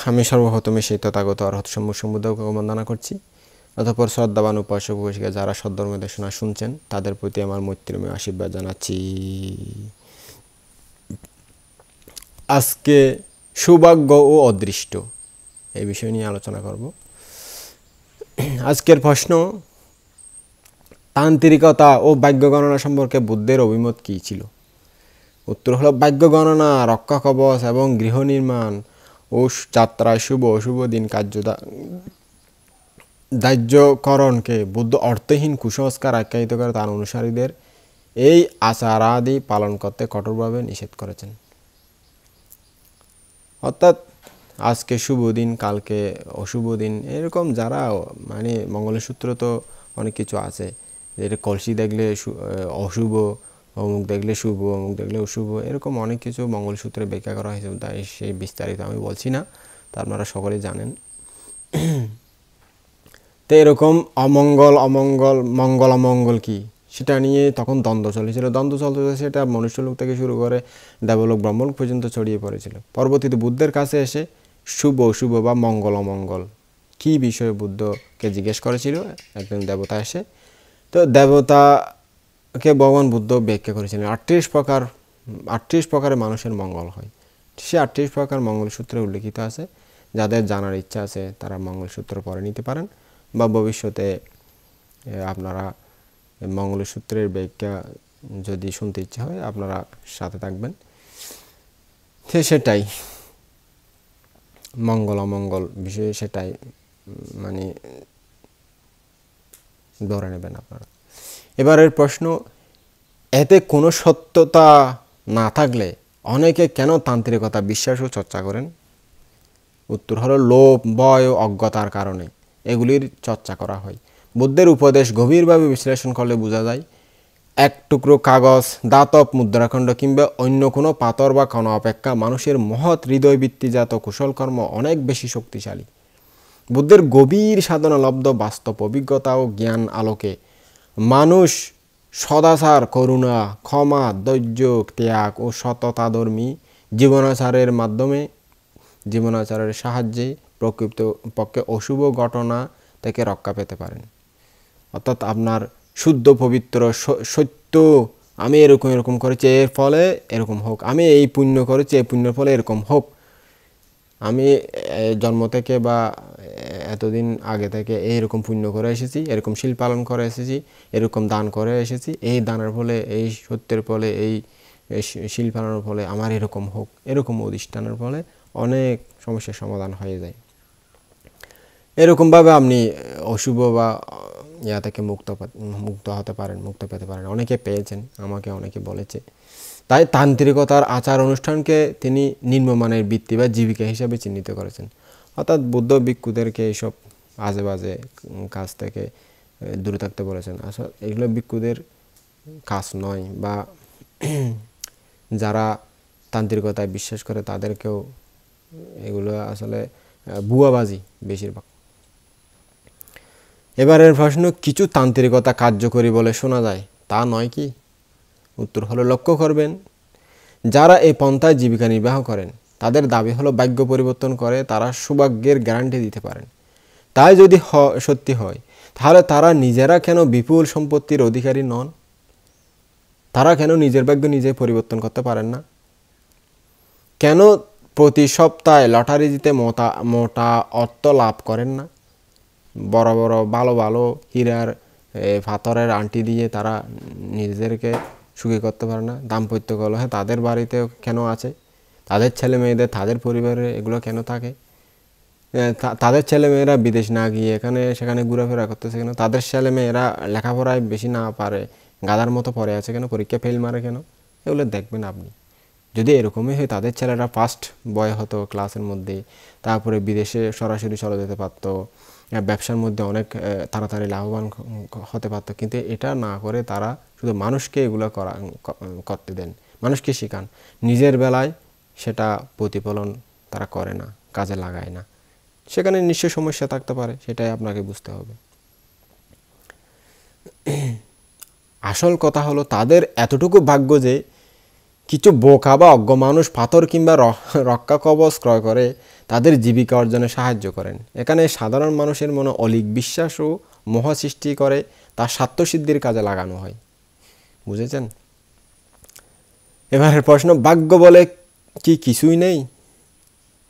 আমি সর্বপ্রথমে সেই তথাগত অর্হত সম্মুখ সম্বুদ্ধকে বন্দনা করছি। অতঃপর শ্রদ্ধাবান উপাসক উপাসিকা যারা সদ্ধর্ম দেশনা শুনছেন তাদের প্রতি আমার মৈত্রীময় আশীর্বাদ জানাচ্ছি। আজকে সৌভাগ্য ও অদৃষ্ট এই বিষয় নিয়ে আলোচনা করব। আজকের প্রশ্ন, তান্ত্রিকতা ও ভাগ্য গণনা সম্পর্কে বুদ্ধের অভিমত কী ছিল? উত্তর হলো, ভাগ্য গণনা, রক্ষা কবচ এবং গৃহ নির্মাণ ও যাত্রায় শুভ অশুভ দিন ধার্যকরণকে বুদ্ধ অর্থহীন কুসংস্কার আখ্যায়িত করে তার অনুসারীদের এই আচারাদি পালন করতে কঠোরভাবে নিষেধ করেছেন। অর্থাৎ আজকে শুভ দিন, কালকে অশুভ দিন, এরকম যারা মানে মঙ্গলসূত্র তো অনেক কিছু আছে, যেটা কলসি দেখলে অশুভ, অমুক দেখলে শুভ, অমুক দেখলে অশুভ, এরকম অনেক কিছু মঙ্গলসূত্রে ব্যাখ্যা করা হয়েছে। তাই সেই বিস্তারিত আমি বলছি না, তা আপনারা সকলেই জানেন। তো এরকম অমঙ্গল অমঙ্গল, মঙ্গল অমঙ্গল কি সেটা নিয়ে তখন দ্বন্দ্ব চলেছিল। দ্বন্দ্ব চলতে সেটা মনুষ্যলোক থেকে শুরু করে দেবলোক ব্রহ্মলোক পর্যন্ত ছড়িয়ে পড়েছিল। পরবর্তীতে বুদ্ধের কাছে এসে শুভ অশুভ বা মঙ্গল অমঙ্গল কী বিষয়ে বুদ্ধকে জিজ্ঞেস করেছিল একজন দেবতা এসে। তো দেবতাকে ভগবান বুদ্ধ ব্যাখ্যা করেছিলেন 38 প্রকারের মানুষের মঙ্গল হয়। সে 38 প্রকার মঙ্গলসূত্রে উল্লেখিত আছে। যাদের জানার ইচ্ছা আছে তারা মঙ্গলসূত্র পরে নিতে পারেন, বা ভবিষ্যতে আপনারা মঙ্গলসূত্রের ব্যাখ্যা যদি শুনতে ইচ্ছা হয় আপনারা সাথে থাকবেন। সেটাই মঙ্গল অমঙ্গল বিষয়ে সেটাই মানে ধরে নেবেন আপনারা। এবারের প্রশ্ন, এতে কোনো সত্যতা না থাকলে অনেকে কেন তান্ত্রিকতা বিশ্বাস ও চর্চা করেন? উত্তর হলো, লোভ, ভয় ও অজ্ঞতার কারণে এগুলির চর্চা করা হয়। বুদ্ধের উপদেশ গভীরভাবে বিশ্লেষণ করলে বোঝা যায়, এক টুকরো কাগজ, দাতব মুদ্রাখণ্ড কিংবা অন্য কোনো পাথর বা কণা অপেক্ষা মানুষের মহৎ হৃদয়বৃত্তিজাত কুশলকর্ম অনেক বেশি শক্তিশালী। বুদ্ধের গভীর সাধনালব্ধ বাস্তব অভিজ্ঞতা ও জ্ঞান আলোকে মানুষ সদাচার, করুণা, ক্ষমা, ধৈর্য, ত্যাগ ও সততাধর্মী জীবনাচারের সাহায্যে প্রকৃতপক্ষে অশুভ ঘটনা থেকে রক্ষা পেতে পারেন। অর্থাৎ আপনার শুদ্ধ পবিত্র সত্য, আমি এরকম করেছি এর ফলে এরকম হোক, আমি এই পুণ্য করেছি এই পুণ্যের ফলে এরকম হোক, আমি জন্ম থেকে বা এতদিন আগে থেকে এইরকম পুণ্য করে এসেছি, এরকম শীল পালন করে এসেছি, এরকম দান করে এসেছি, এই দানের ফলে, এই সত্যের ফলে, এই শীল পালনের ফলে আমার এরকম হোক, এরকম অধিষ্ঠানের ফলে অনেক সমস্যার সমাধান হয়ে যায়। এরকমভাবে আপনি অশুভ বা ইয়া থেকে মুক্ত হতে পারেন, মুক্ত পেতে পারেন। অনেকে পেয়েছেন, আমাকে অনেকে বলেছে। তাই তান্ত্রিকতার আচার অনুষ্ঠানকে তিনি নিম্নমানের বৃত্তি বা জীবিকা হিসাবে চিহ্নিত করেছেন। অর্থাৎ বুদ্ধ ভিক্ষুদেরকে এইসব আজে বাজে কাজ থেকে দূরে থাকতে বলেছেন। আসলে এগুলো ভিক্ষুদের কাজ নয়, বা যারা তান্ত্রিকতায় বিশ্বাস করে তাদেরকেও এগুলো আসলে ভুয়াবাজি বেশিরভাগ। এবারের প্রশ্ন, কিছু তান্ত্রিকতা কার্যকরী বলে শোনা যায়, তা নয় কি? উত্তর হলো, লক্ষ্য করবেন, যারা এই পন্থায় জীবিকা নির্বাহ করেন তাদের দাবি হলো ভাগ্য পরিবর্তন করে তারা সৌভাগ্যের গ্যারান্টি দিতে পারেন। তাই যদি সত্যি হয় তাহলে তারা নিজেরা কেন বিপুল সম্পত্তির অধিকারী নন? তারা কেন নিজের ভাগ্য নিজে পরিবর্তন করতে পারেন না? কেন প্রতি সপ্তাহে লটারি জিতে মোটা অর্থ লাভ করেন না? বড় বড় ভালো ভালো হীরার পাথরের আংটি দিয়ে তারা নিজেদেরকে সুখী করতে পারে না? দাম্পত্য কলহে তাদের বাড়িতে কেন আছে? তাদের ছেলে মেয়েদের, তাদের পরিবারে এগুলো কেন থাকে? তাদের ছেলে মেয়েরা বিদেশ না গিয়ে এখানে সেখানে ঘোরাফেরা করতেছে কেন? তাদের ছেলে মেয়েরা লেখাপড়ায় বেশি না পারে, গাধার মতো পড়ে আছে কেন? পরীক্ষা ফেল মারে কেন? এগুলো দেখবেন আপনি। যদি এরকমই হয়, তাদের ছেলেরা ফার্স্ট বয় হতো ক্লাসের মধ্যে, তারপরে বিদেশে সরাসরি চলে যেতে পারতো, ব্যবসার মধ্যে অনেক তাড়াতাড়ি লাভবান হতে পারতো। কিন্তু এটা না করে তারা শুধু মানুষকে এগুলো করতে দেন, মানুষকে শেখান, নিজের বেলায় সেটা প্রতিফলন তারা করে না, কাজে লাগায় না। সেখানে নিশ্চয়ই সমস্যা থাকতে পারে, সেটাই আপনাকে বুঝতে হবে। আসল কথা হলো তাদের এতটুকু ভাগ্য যে কিছু বোকা বা অজ্ঞ মানুষ পাথর কিংবা রক্ষা কবচ ক্রয় করে তাদের জীবিকা অর্জনে সাহায্য করেন। এখানে সাধারণ মানুষের মনে অলীক বিশ্বাস ও মোহ সৃষ্টি করে তা স্বার্থসিদ্ধির কাজে লাগানো হয়। বুঝেছেন? এবারের প্রশ্ন, ভাগ্য বলে কি কিছুই নেই?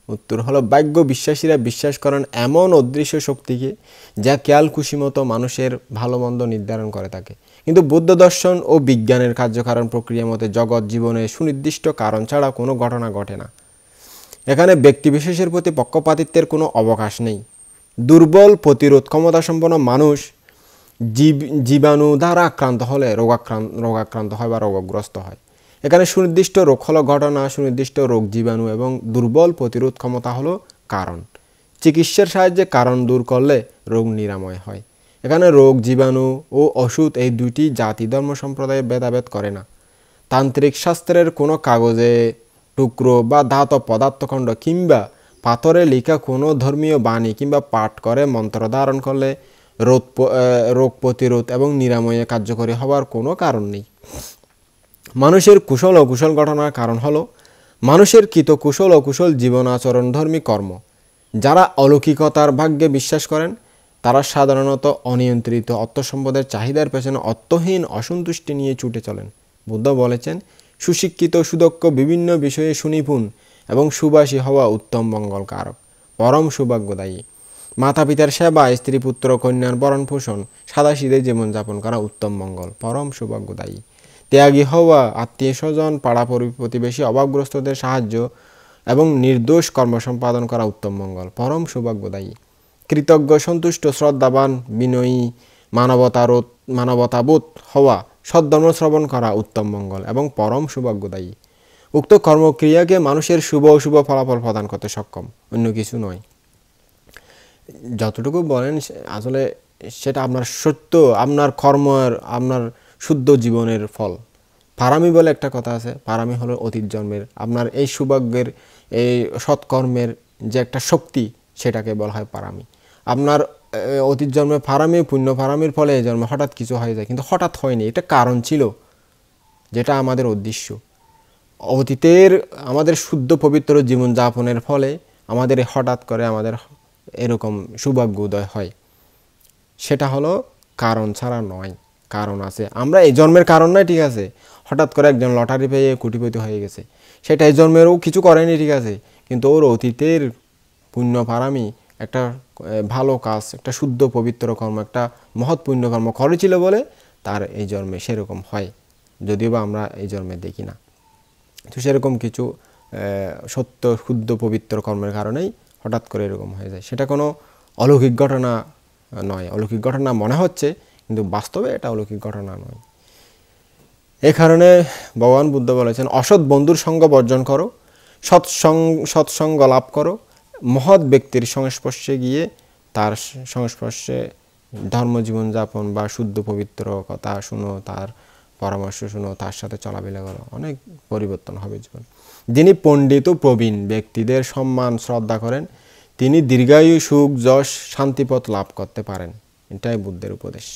উত্তর হলো, ভাগ্য বিশ্বাসীরা বিশ্বাস করেন এমন অদৃশ্য শক্তিকে যা খেয়াল খুশি মতো মানুষের ভালো মন্দ নির্ধারণ করে থাকে। কিন্তু বৌদ্ধ দর্শন ও বিজ্ঞানের কার্যকারণ প্রক্রিয়া মতে জগৎ জীবনে সুনির্দিষ্ট কারণ ছাড়া কোনো ঘটনা ঘটে না। এখানে ব্যক্তিবিশেষের প্রতি পক্ষপাতিত্বের কোনো অবকাশ নেই। দুর্বল প্রতিরোধ ক্ষমতাসম্পন্ন মানুষ জীবাণু দ্বারা আক্রান্ত হলে রোগাক্রান্ত হয় বা রোগগ্রস্ত হয়। এখানে সুনির্দিষ্ট রোগ হলো ঘটনা, সুনির্দিষ্ট রোগ জীবাণু এবং দুর্বল প্রতিরোধ ক্ষমতা হলো কারণ। চিকিৎসার সাহায্যে কারণ দূর করলে রোগ নিরাময় হয়। এখানে রোগ জীবাণু ও ওষুধ এই দুইটি জাতি ধর্ম সম্প্রদায়ে ভেদাভেদ করে না। তান্ত্রিক শাস্ত্রের কোনো কাগজে টুকরো বা ধাতব পদার্থখণ্ড কিংবা পাথরে লেখা কোনো ধর্মীয় বাণী কিংবা পাঠ করে মন্ত্র ধারণ করলে রোগ প্রতিরোধ এবং নিরাময়ে কার্যকরী হওয়ার কোনো কারণ নেই। মানুষের কুশল অকুশল ঘটনার কারণ হলো মানুষের কৃত কুশল অকুশল জীবন আচরণধর্মী কর্ম। যারা অলৌকিকতার ভাগ্যে বিশ্বাস করেন তারা সাধারণত অনিয়ন্ত্রিত অর্থসম্পদের চাহিদার পেছনে অর্থহীন অসন্তুষ্টি নিয়ে ছুটে চলেন। বুদ্ধ বলেছেন, সুশিক্ষিত সুদক্ষ বিভিন্ন বিষয়ে সুনিপুণ এবং সুবাসী হওয়া উত্তম মঙ্গল কারক, পরম সৌভাগ্যদায়ী। মাতা পিতার সেবা, স্ত্রী পুত্র কন্যার ভরণ পোষণ, সাদাসিধে জীবনযাপন করা উত্তম মঙ্গল, পরম সৌভাগ্যদায়ী। ত্যাগী হওয়া, আত্মীয় স্বজন পাড়া প্রতিবেশী অভাবগ্রস্তদের সাহায্য এবং নির্দোষ কর্ম সম্পাদন করা উত্তম মঙ্গল, পরম সৌভাগ্যদায়ী। কৃতজ্ঞ সন্তুষ্ট শ্রদ্ধাবান বিনয়ী মানবতাবোধ হওয়া, সদ্ধর্ম শ্রবণ করা উত্তম মঙ্গল এবং পরম সৌভাগ্যদায়ী। উক্ত কর্মক্রিয়াকে মানুষের শুভ অশুভ ফলাফল প্রদান করতে সক্ষম, অন্য কিছু নয়। যতটুকু বলেন আসলে সেটা আপনার সত্য, আপনার কর্মের, আপনার শুদ্ধ জীবনের ফল। পারামি বলে একটা কথা আছে, পারামি হলো অতীত জন্মের আপনার এই সৌভাগ্যের, এই সৎকর্মের যে একটা শক্তি, সেটাকে বলা হয় পারামি। আপনার অতীত জন্মে পারামি, পুণ্য পারামির ফলে এই জন্মে হঠাৎ কিছু হয়ে যায়, কিন্তু হঠাৎ হয়নি, এটা কারণ ছিল, যেটা আমাদের উদ্দেশ্য। অতীতের আমাদের শুদ্ধ পবিত্র জীবনযাপনের ফলে আমাদের হঠাৎ করে আমাদের এরকম সৌভাগ্য উদয় হয়। সেটা হলো কারণ ছাড়া নয়, কারণ আছে। আমরা এই জন্মের কারণ নয়, ঠিক আছে, হঠাৎ করে একজন লটারি পেয়ে কোটিপতি হয়ে গেছে, সেটা এই জন্মেরও কিছু করেনি, ঠিক আছে, কিন্তু ওর অতীতের পুণ্য পারামি একটা ভালো কাজ, একটা শুদ্ধ পবিত্র কর্ম, একটা মহৎ পুণ্যকর্ম করেছিল বলে তার এই জন্মে সেরকম হয়, যদিও বা আমরা এই জন্মে দেখি না। তো সেরকম কিছু সত্য শুদ্ধ পবিত্র কর্মের কারণেই হঠাৎ করে এরকম হয়ে যায়। সেটা কোনো অলৌকিক ঘটনা নয়। অলৌকিক ঘটনা মনে হচ্ছে, কিন্তু বাস্তবে এটা অলৌকিক ঘটনা নয়। এ কারণে ভগবান বুদ্ধ বলেছেন, অসৎ বন্ধুর সঙ্গ বর্জন করো, সৎসঙ্গ লাভ করো, মহৎ ব্যক্তির সংস্পর্শে গিয়ে তার সংস্পর্শে ধর্মজীবন যাপন বা শুদ্ধ পবিত্র কথা শুনো, তার পরামর্শ শুনো, তার সাথে চলাফেরা করো, অনেক পরিবর্তন হবে জীবন। যিনি পণ্ডিত ও প্রবীণ ব্যক্তিদের সম্মান শ্রদ্ধা করেন তিনি দীর্ঘায়ু সুখ যশ শান্তিপথ লাভ করতে পারেন। এটাই বুদ্ধের উপদেশ।